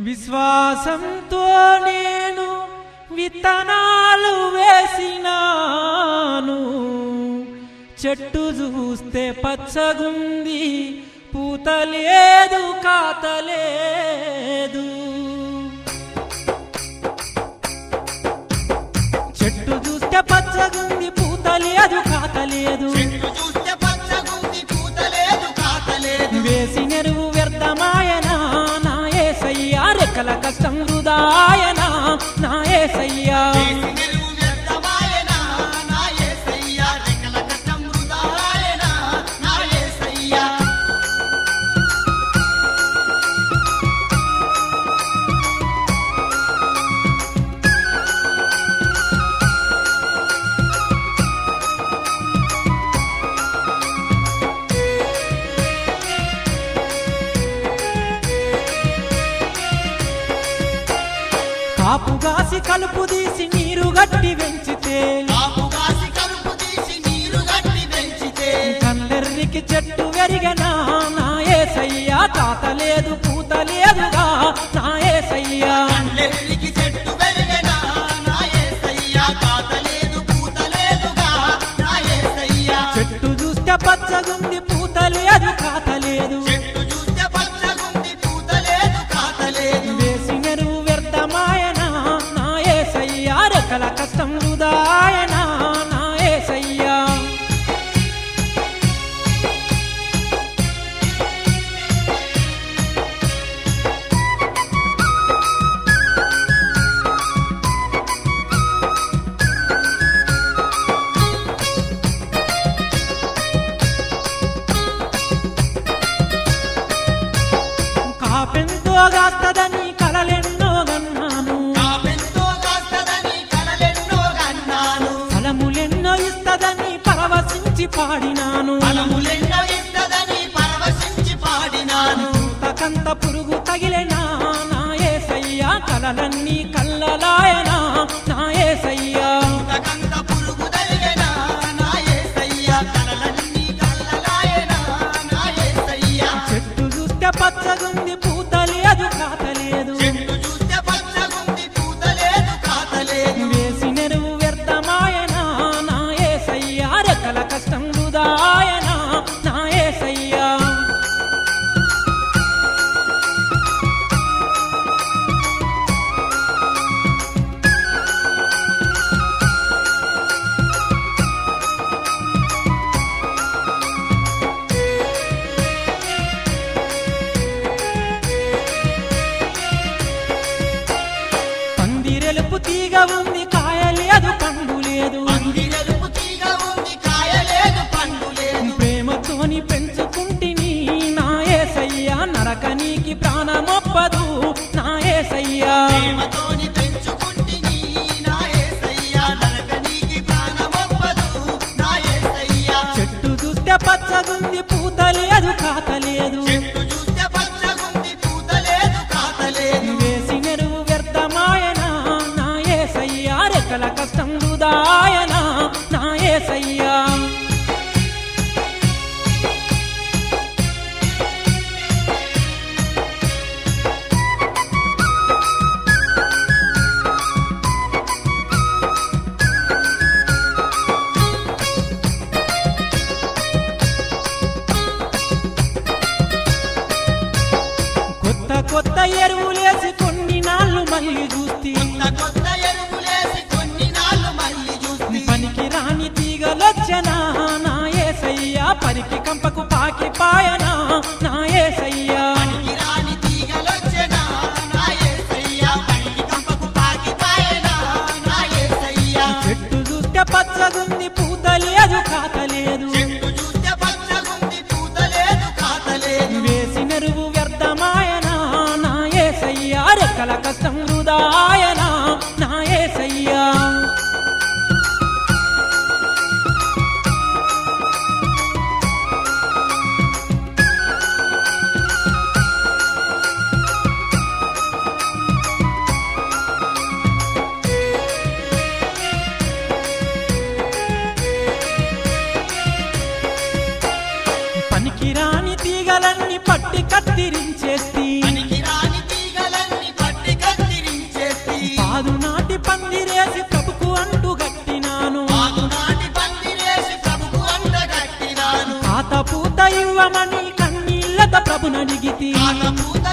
విశ్వాసంతో నేను విత్తనాలు వేసినాను, చెట్టు చూస్తే పచ్చగుంది, పూత లేదు కాత లేదు. చెట్టు చూస్తే పచ్చగుంది, పూత లేదు కాత లేదు. వేసిన ఎరువు వ్యర్థమాయనా నా యేసయ్యా, రెక్కల కష్టం వృధాయనా నా యేసయ్యా. కాపుగాసి కలుపు తీసి నీరు గట్టి పెంచితే, కల్లెర్రికి చెట్టు వెరిగనా నా యేసయ్యా, తాత లేదు పూత లేదుగా నా యేసయ్యా. చెట్టు చూస్తే పచ్చగుంది, పూత లేదు కాత లేదు. రెక్కల కష్టం వృధాయనా నా యేసయ్యా. కాపెంతో గాస్తదని కలలెన్నో గన్నాను, ఫలములెన్నో ఇస్తదని పరవశించి పాడినాను. తకంత పురుగు తగిలెనా నా యేసయ్యా, కలలన్నీ కల్లలాయనా నా యేసయ్యా. చెట్టు చూస్తే పచ్చగుంది, పూత లేదు కాత లేదు. వేసిన ఎరువు వ్యర్థమాయనా నా యేసయ్యా, రెక్కల కష్టం వృధాయనా నా యేసయ్యా. పందిరెలుపు తీగ ఉంది, కాయ లేదు పండు లేదు. ప్రేమతోని పెంచుకుంటిని నా యేసయ్యా, నరకనీకి ప్రాణమొప్పదు నా యేసయ్యా. చెట్టు చూస్తే పచ్చగుంది, పూత లేదు కాత లేదు. వేసిన ఎరువు వ్యర్థమాయనా నా యేసయ్యా, రెక్కల కష్టం వృధాయనా నా యేసయ్యా. కొత్త కొత్త ఎరువులేసి కొన్ని నాళ్ళు మళ్ళీ చూస్తే, పనికి రాని తీగలొచ్చనా నా యేసయ్యా, పరికి కంపకు పాకి పాయనా నా యేసయ్యా. చెట్టు చూస్తే పచ్చగుంది, పూత లేదు కాత లేదు. వేసిన ఎరువు వ్యర్థమాయనా నా యేసయ్యా, రెక్కల కష్టం వృధాయనా నా యేసయ్యా. పనికిరాని తీగలన్నీ పట్టి కత్తిరించేస్తి, పనికిరాని తీగలన్నీ వరమని కన్నీళ్లతో ప్రభునడిగితి కాకపోత